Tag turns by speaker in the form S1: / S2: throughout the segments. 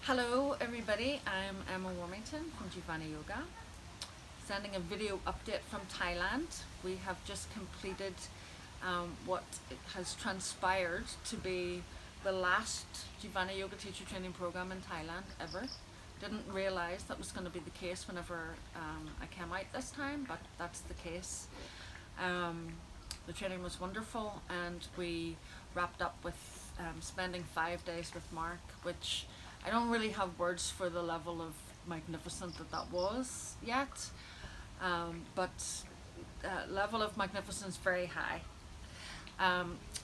S1: Hello everybody, I'm Emma Warmington from Jivani Yoga, sending a video update from Thailand. We have just completed what has transpired to be the last Jivani Yoga teacher training program in Thailand ever. Didn't realise that was going to be the case whenever I came out this time, but that's the case. The training was wonderful, and we wrapped up with spending 5 days with Mark, which I don't really have words for the level of magnificent that was yet, but level of magnificence very high.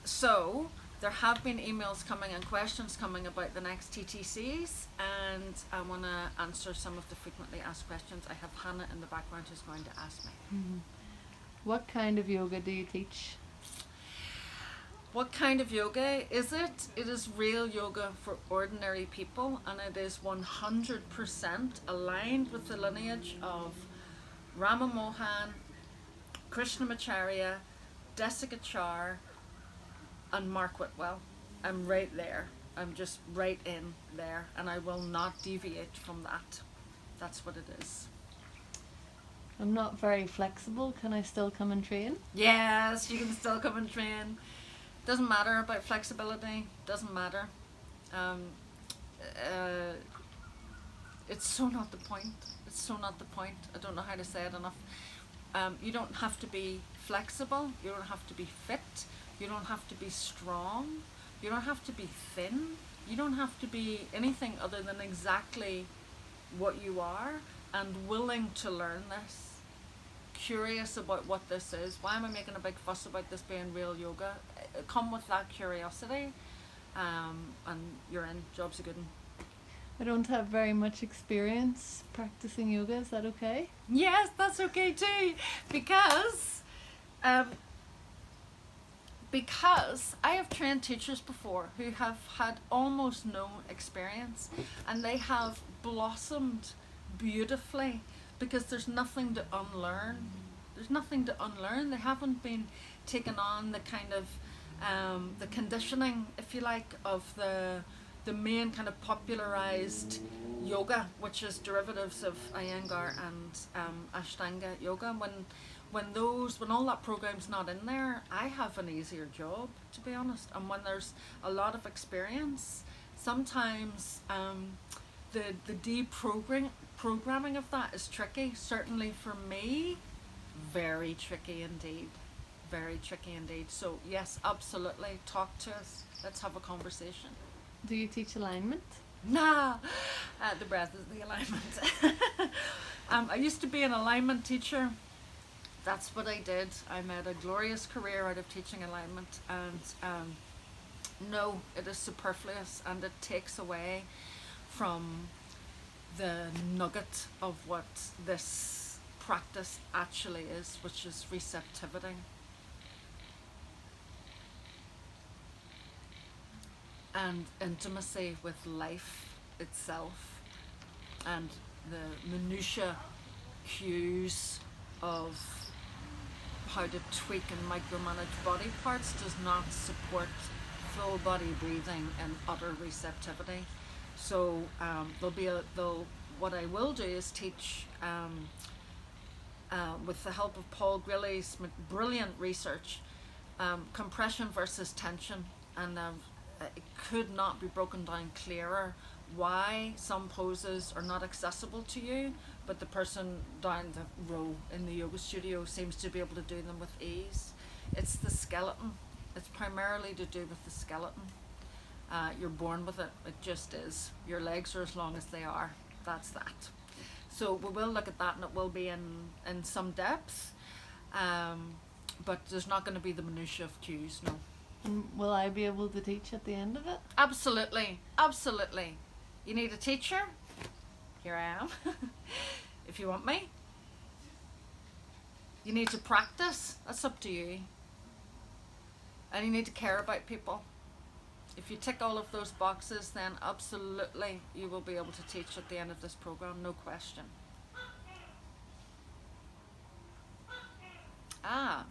S1: So there have been emails coming and questions coming about the next TTCs, and I want to answer some of the frequently asked questions. I have Hannah in the background who's going to ask me.
S2: Mm-hmm. What kind of yoga do you teach?
S1: What kind of yoga is it? It is real yoga for ordinary people, and it is 100% aligned with the lineage of Rama Mohan, Krishnamacharya, Desikachar, and Mark Whitwell. I'm right there. I'm just right in there, and I will not deviate from that. That's what it is.
S2: I'm not very flexible. Can I still come and train?
S1: Yes, you can still come and train. Doesn't matter about flexibility. Doesn't matter. It's so not the point. It's so not the point. I don't know how to say it enough. You don't have to be flexible. You don't have to be fit. You don't have to be strong. You don't have to be thin. You don't have to be anything other than exactly what you are, and willing to learn this. Curious about what this is. Why am I making a big fuss about this being real yoga? Come with that curiosity, and you're in. Job's a good one.
S2: I don't have very much experience practicing yoga. Is that okay?
S1: Yes, that's okay too, because I have trained teachers before who have had almost no experience, and they have blossomed beautifully because there's nothing to unlearn. There's nothing to unlearn. They haven't been taken on the kind of the conditioning, if you like, of the main kind of popularized yoga, which is derivatives of Iyengar and Ashtanga yoga. When all that program's not in there, I have an easier job, to be honest. And when there's a lot of experience, sometimes the deprogramming of that is tricky. Certainly for me, very tricky indeed. Very tricky indeed. So yes, absolutely. Talk to us. Let's have a conversation.
S2: Do you teach alignment?
S1: Nah, the breath is the alignment. I used to be an alignment teacher. That's what I did. I made a glorious career out of teaching alignment, and no, it is superfluous, and it takes away from the nugget of what this practice actually is, which is receptivity. And intimacy with life itself, and the minutiae cues of how to tweak and micromanage body parts does not support full body breathing and utter receptivity. So what I will do is teach with the help of Paul Grilley's brilliant research, compression versus tension, and it could not be broken down clearer why some poses are not accessible to you, but the person down the row in the yoga studio seems to be able to do them with ease. It's the skeleton. It's primarily to do with the skeleton. You're born with it. It just is. Your legs are as long as they are. That's that. So we will look at that, and it will be in some depth, but there's not going to be the minutiae of cues, no.
S2: And will I be able to teach at the end of it?
S1: Absolutely, absolutely. You need a teacher? Here I am. If you want me. You need to practice? That's up to you. And you need to care about people. If you tick all of those boxes, then absolutely you will be able to teach at the end of this program, no question.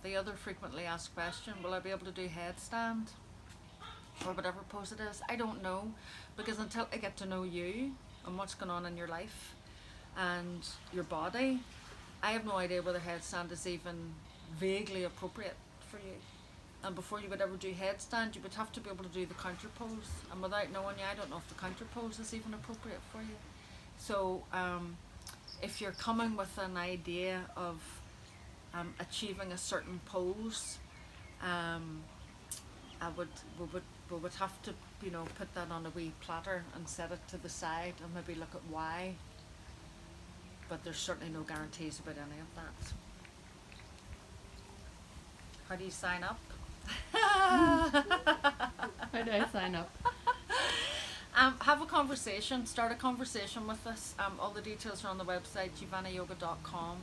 S1: The other frequently asked question, will I be able to do headstand? or whatever pose it is. I don't know, because until I get to know you and what's going on in your life and your body, I have no idea whether headstand is even vaguely appropriate for you. And before you would ever do headstand, you would have to be able to do the counter pose. And without knowing you, I don't know if the counter pose is even appropriate for you. So if you're coming with an idea of achieving a certain pose, we would have to, put that on a wee platter and set it to the side and maybe look at why. But there's certainly no guarantees about any of that. How do you sign up?
S2: How do I sign up?
S1: Have a conversation, start a conversation with us. All the details are on the website, jivaniyoga.com.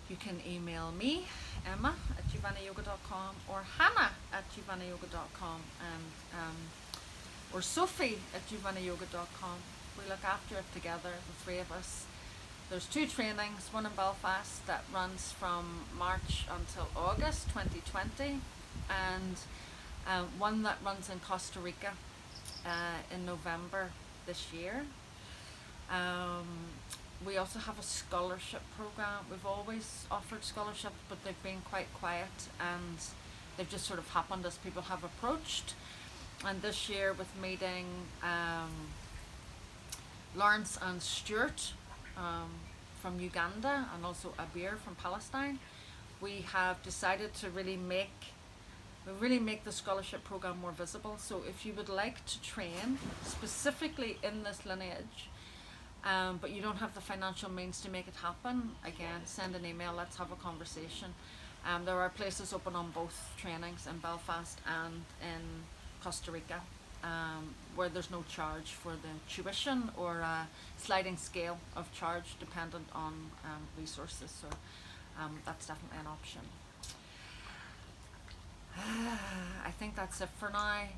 S1: You can email me, Emma at jivaniyoga.com, or Hannah at jivaniyoga.com, and or Sophie at jivaniyoga.com. We look after it together, the three of us. There's 2 trainings, one in Belfast that runs from March until August 2020, and one that runs in Costa Rica in November this year. We also have a scholarship program. We've always offered scholarships, but they've been quite quiet, and they've just sort of happened as people have approached. And this year, with meeting Lawrence and Stuart from Uganda, and also Abir from Palestine, we have decided to really make the scholarship program more visible. So if you would like to train specifically in this lineage, but you don't have the financial means to make it happen, again, send an email, let's have a conversation. There are places open on both trainings in Belfast and in Costa Rica, where there's no charge for the tuition, or a sliding scale of charge dependent on resources. So that's definitely an option. I think that's it for now.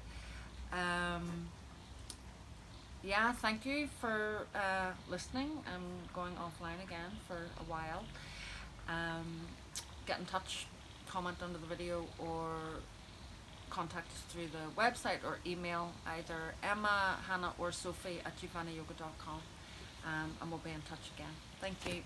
S1: Yeah, thank you for listening. I'm going offline again for a while. Get in touch, comment under the video, or contact us through the website, or email either Emma, Hannah, or Sophie at jivaniyoga.com, and we'll be in touch again. Thank you.